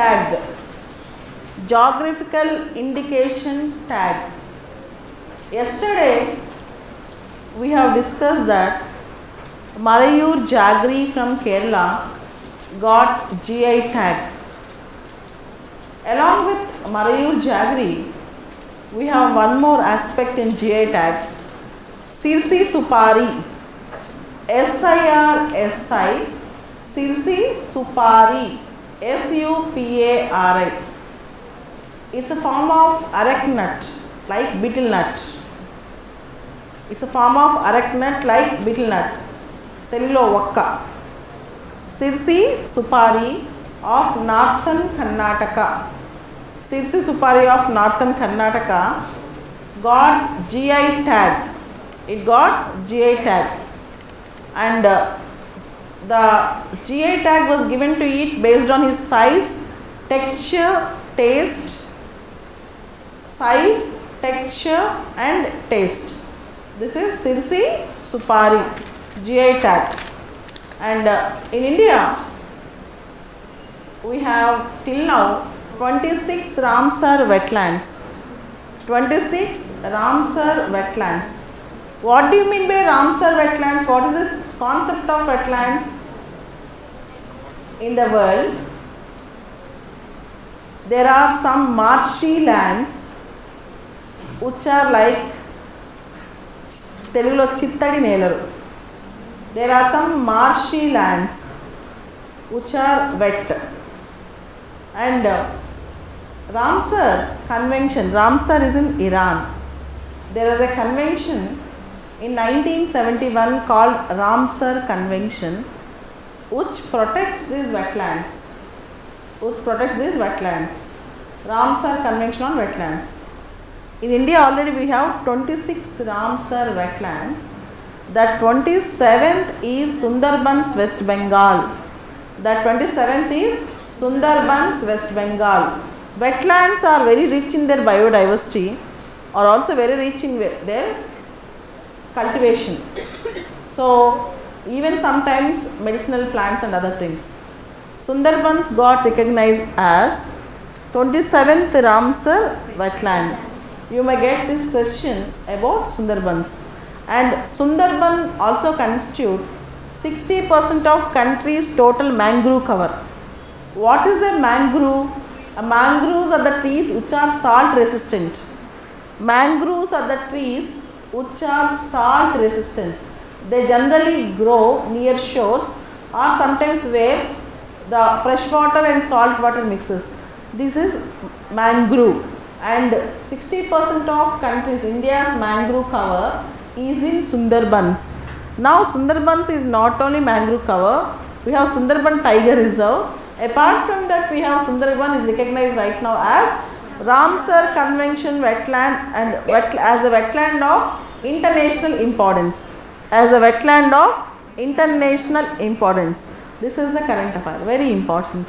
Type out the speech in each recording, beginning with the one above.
tagged. Geographical indication tag. Yesterday we have discussed that Marayur jaggery from Kerala got GI tag. Along with Marayur jaggery, we have one more aspect in GI tag. Sirsi supari, SIRSI, Sirsi supari, SUPARI. It's a form of areca nut like betel nut. It's a form of areca nut like betel nut. Telugulo vakka. Sirsi supari of northern Karnataka. Sirsi supari of northern Karnataka got GI tag. It got GI tag, and the GI tag was given to it based on his size, texture, taste, size, texture and taste. This is Sirsi supari, GI tag. And in India we have till now 26 Ramsar wetlands. 26 Ramsar wetlands. What do you mean by Ramsar wetlands? What is this concept of wetlands in the world? There are some marshy lands which are like Telugulo chittadi nelaru. There are some marshy lands which are wet, and Ramsar convention, Ramsar is in Iran. There is a convention in 1971 called Ramsar Convention which protects these wetlands. Ramsar Convention on wetlands. In India already we have 26 Ramsar wetlands. That 27th is Sundarbans, West Bengal. That 27th is Sundarbans, West Bengal. Wetlands are very rich in their biodiversity, are also very rich in their cultivation. So even sometimes medicinal plants and other things. Sundarbans got recognized as 27th Ramsar wetland. You may get this question about Sundarbans. And Sundarban also constitute 60% of country's total mangrove cover. What is a mangrove? Mangroves are the trees which are salt resistant. Mangroves are the trees which are salt resistant. They generally grow near shores or sometimes where the fresh water and salt water mixes. This is mangrove, and 60% of countries, India's mangrove cover is in Sundarbans. Now Sundarbans is not only mangrove cover, we have Sundarban Tiger Reserve. Apart from that, we have Sundarban is recognized right now as Ramsar Convention wetland and as a wetland of international importance. As a wetland of international importance. This is the current affair, very important.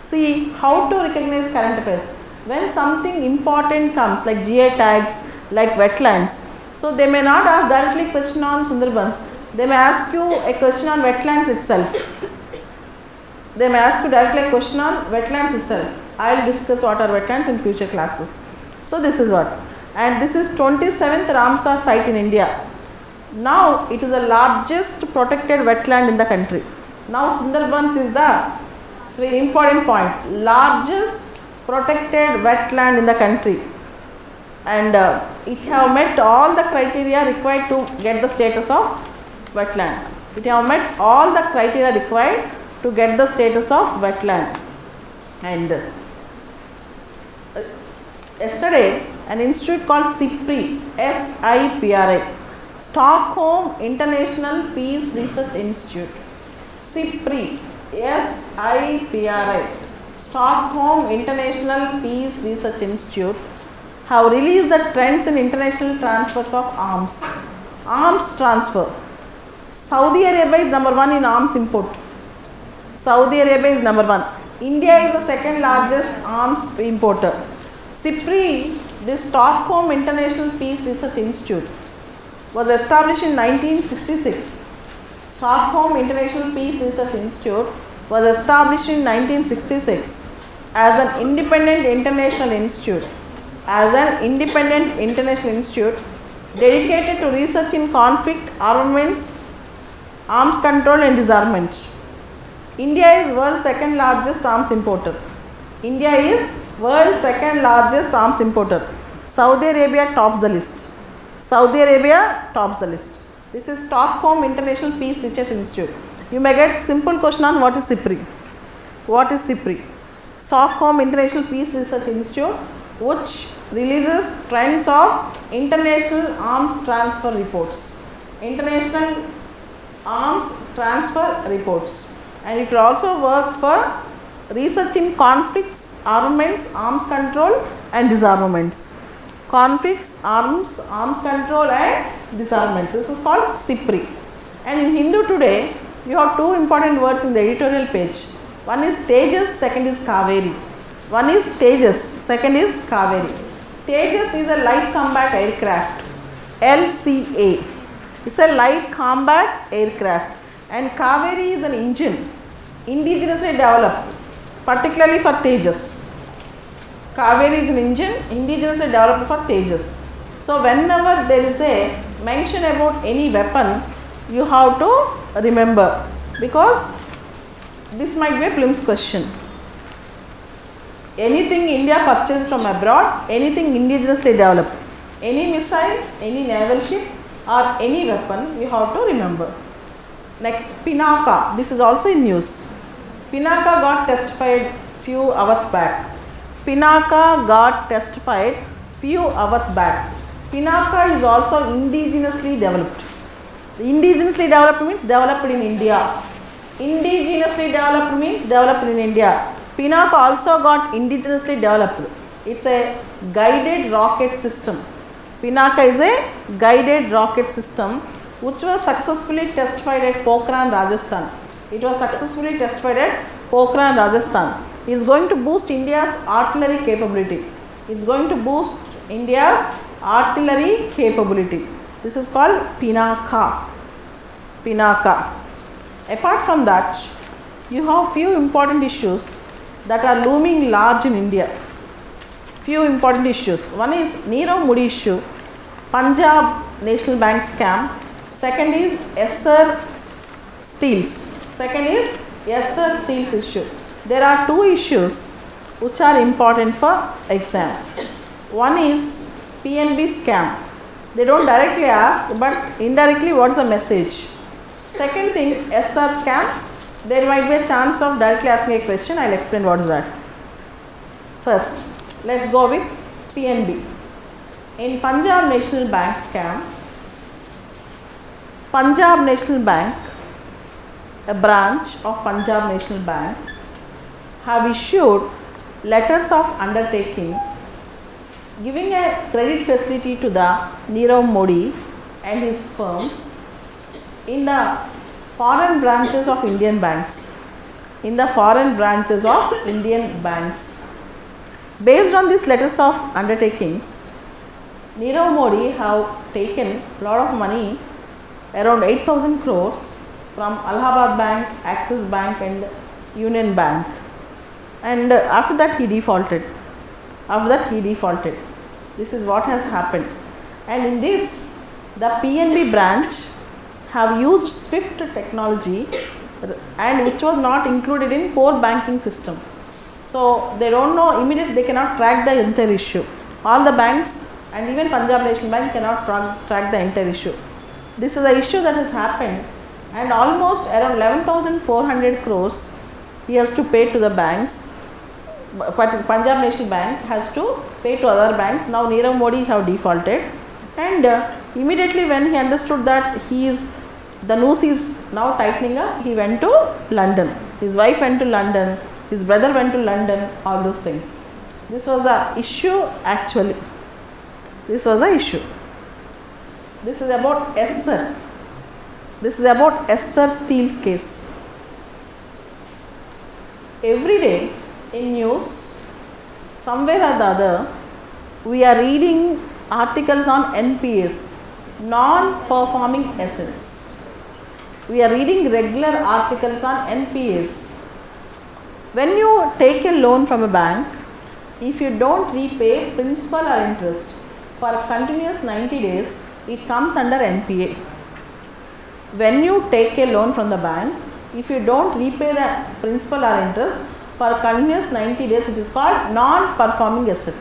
See how to recognize current affairs. When something important comes like GI tags, like wetlands, so they may not ask directly question on Sundarbans, they may ask you a question on wetlands itself. They may ask you directly a question on wetlands itself. I will discuss what are wetlands in future classes. So this is what, and this is 27th Ramsar site in India. Now it is the largest protected wetland in the country. Now Sundarbans is the very important point, largest protected wetland in the country, and it have met all the criteria required to get the status of wetland. It have met all the criteria required to get the status of wetland. And yesterday an institute called SIPRI, SIPRI, Stockholm International Peace Research Institute, SIPRI, SIPRI, Stockholm International Peace Research Institute, have released the trends in international transfers of arms. Arms transfer. Saudi Arabia is number 1 in arms import. Saudi Arabia is number 1. India is the second largest arms importer. SIPRI, this Stockholm International Peace Research Institute, was established in 1966. Stockholm International Peace Research Institute was established in 1966. as an independent international institute, dedicated to research in conflict, armaments, arms control and disarmament. India is world's second largest arms importer. Saudi Arabia tops the list. This is Stockholm International Peace Research Institute. You may get simple question on what is SIPRI. Stockholm International Peace Research Institute, which releases trends of international arms transfer reports. And it will also work for research in conflicts, armaments, arms control and disarmaments. Conflicts, arms control and disarmaments. This is called SIPRI. And in Hindu today, you have two important words in the editorial page. One is Tejas, second is Kaveri. Tejas is a light combat aircraft, LCA. It's a light combat aircraft, and Kaveri is an engine indigenously developed, particularly for Tejas. Kaveri is an engine indigenously developed for Tejas. So whenever there is a mention about any weapon, you have to remember, because this might be a prelims question. Anything India purchased from abroad, anything indigenously developed, any missile, any naval ship or any weapon, you have to remember. Next, Pinaka. This is also in news. Pinaka got testified few hours back. Pinaka is also indigenously developed. Indigenously developed means developed in India. Pinaka also got indigenously developed. It's a guided rocket system. Pinaka is a guided rocket system which was successfully testified at Pokhran, Rajasthan. It is going to boost India's artillery capability. This is called Pinaka. Apart from that, you have few important issues that are looming large in India. One is Nirav Modi issue, Punjab National Bank scam. Second is Essar Steels issue. There are two issues which are important for exam. One is PNB scam. They don't directly ask, but indirectly what is the message. Second thing, Essar scam. There might be a chance of directly asking a question. I will explain what is that. First, let us go with PNB. In Punjab National Bank scam, Punjab National Bank, a branch of Punjab National Bank, have issued letters of undertaking giving a credit facility to the Nirav Modi and his firms in the foreign branches of Indian banks. Based on these letters of undertakings, Nirav Modi have taken a lot of money, around 8,000 crores from Allahabad Bank, Axis Bank and Union Bank, and after that he defaulted. This is what has happened, and in this the PNB branch have used SWIFT technology, and which was not included in core banking system. So they don't know immediately, they cannot track the entire issue. All the banks and even Punjab National Bank cannot track the entire issue. This is the issue that has happened, and almost around 11,400 crores he has to pay to the banks. But Punjab National Bank has to pay to other banks. Now Nirav Modi have defaulted, and immediately when he understood that the noose is now tightening up, he went to London. His wife went to London, his brother went to London, all those things. This was the issue actually. This is about Essar. Steel's case. Every day in news, somewhere or the other, we are reading articles on NPAs, non-performing assets. We are reading regular articles on NPAs. When you take a loan from a bank, if you don't repay principal or interest for a continuous 90 days, it comes under NPA. When you take a loan from the bank, if you don't repay the principal or interest for a continuous 90 days, it is called non-performing asset.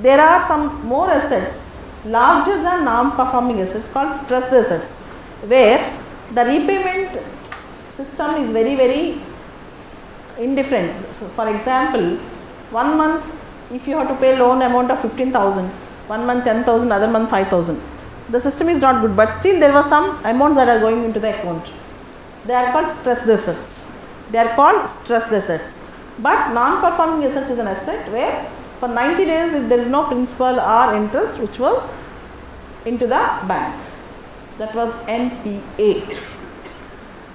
There are some more assets larger than non-performing assets called stressed assets, where the repayment system is very indifferent. So for example, 1 month if you have to pay loan amount of 15,000, 1 month 10,000, other month 5,000. The system is not good, but still there were some amounts that are going into the account. They are called stressed assets. They are called stressed assets. But non-performing asset is an asset where for 90 days if there is no principal or interest which was into the bank. That was NPA.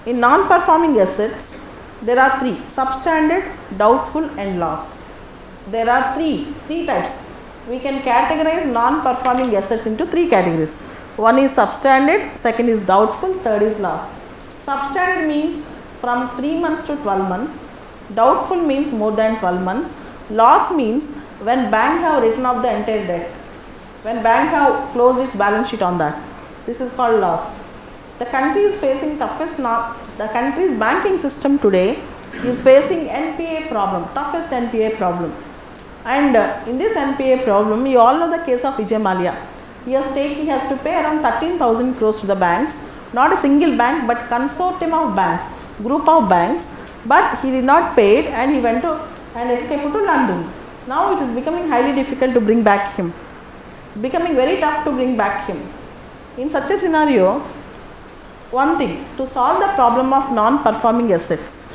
In non-performing assets, there are three: substandard, doubtful and loss. There are three types. We can categorize non-performing assets into three categories. One is substandard, second is doubtful, third is loss. Substandard means from 3 months to 12 months. Doubtful means more than 12 months. Loss means when bank have written off the entire debt. When bank have closed its balance sheet on that. This is called loss. The country is facing the country's banking system today is facing NPA problem, toughest NPA problem. And in this NPA problem, you all know the case of Vijay Mallya. He has to pay around 13,000 crores to the banks, not a single bank but consortium of banks, group of banks, but he did not pay it and he went to and escaped to London. Now it is becoming highly difficult to bring back him, becoming very tough to bring back him. In such a scenario, one thing, to solve the problem of non-performing assets,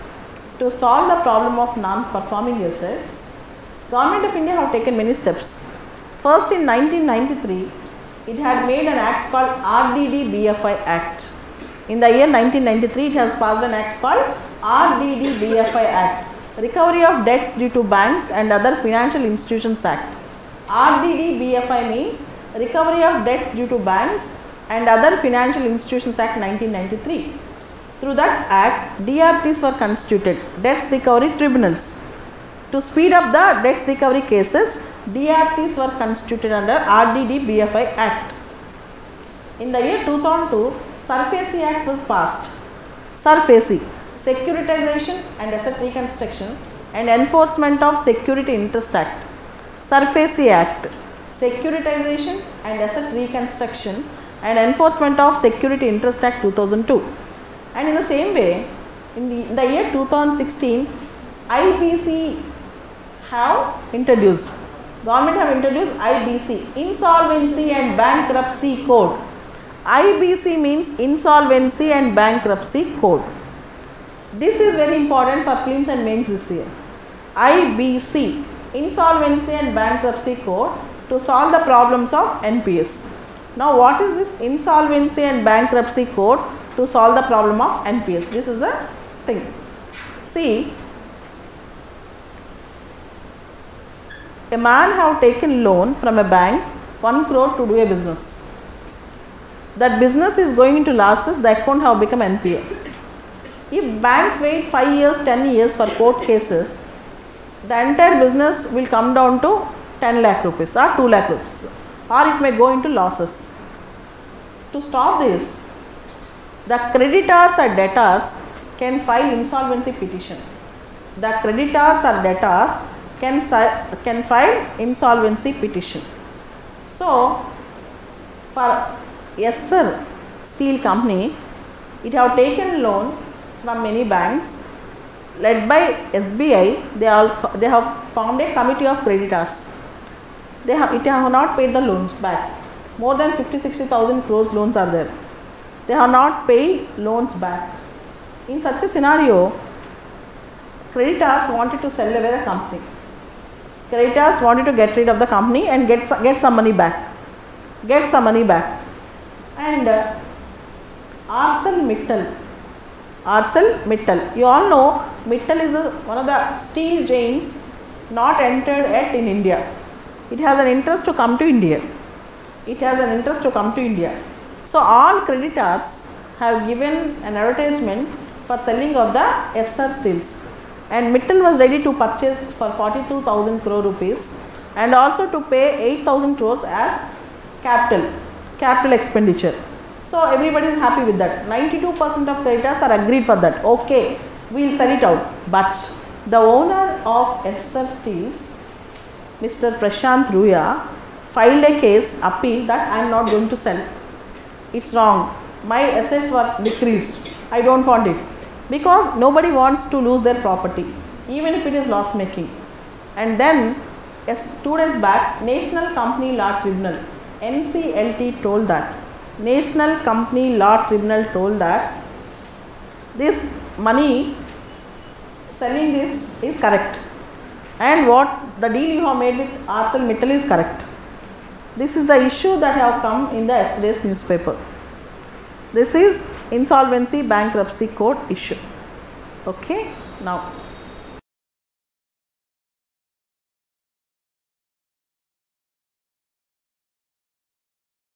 Government of India have taken many steps. First, in 1993, it had made an act called RDD-BFI Act. In the year 1993, it has passed an act called RDD-BFI Act, Recovery of Debts Due to Banks and Other Financial Institutions Act. RDD-BFI means Recovery of Debts Due to Banks and Other Financial Institutions Act 1993. Through that act, DRTs were constituted, Debts Recovery Tribunals. To speed up the debts recovery cases, DRTs were constituted under RDD-BFI Act. In the year 2002, SARFAESI Act was passed. SARFAESI, Securitization and Asset Reconstruction and Enforcement of Security Interest Act. SARFAESI Act, Securitization and Asset Reconstruction and Enforcement of Security Interest Act 2002. And in the same way, in the year 2016, IBC Government have introduced IBC, Insolvency and Bankruptcy Code. IBC means Insolvency and Bankruptcy Code. This is very important for prelims and mains this year. IBC, Insolvency and Bankruptcy Code, to solve the problems of NPS. Now, what is this Insolvency and Bankruptcy Code to solve the problem of NPS? This is the thing. See, a man have taken loan from a bank 1 crore to do a business. That business is going into losses, the account have become NPA. If banks wait 5 years, 10 years for court cases, the entire business will come down to 10 lakh rupees or 2 lakh rupees, or it may go into losses. To stop this, the creditors or debtors can file insolvency petition. The creditors or debtors can file insolvency petition. So, for Essar Steel Company, it have taken loan from many banks led by SBI. They have formed a committee of creditors. It have not paid the loans back. More than 50-60,000 crores loans are there. They have not paid loans back. In such a scenario, creditors wanted to sell away the company. Creditors wanted to get rid of the company and get some money back. And ArcelorMittal. You all know Mittal is one of the steel giants not entered yet in India. It has an interest to come to India. So all creditors have given an advertisement for selling of the Essar Steels. and Mittal was ready to purchase for 42,000 crore rupees and also to pay 8,000 crores as capital expenditure. So everybody is happy with that. 92% of creditors are agreed for that. Okay, we will sell it out. But the owner of Essar Steels, Mr. Prashant Ruya, filed a case appeal that I am not going to sell. It's wrong. My assets were decreased. I don't want it. Because nobody wants to lose their property, even if it is loss making. And then 2 days back, National Company Law Tribunal, NCLT, told that National Company Law Tribunal told that this money, selling this is correct, and what the deal you have made with ArcelorMittal is correct. This is the issue that have come in the yesterday's newspaper. This is insolvency bankruptcy court issue. Okay, now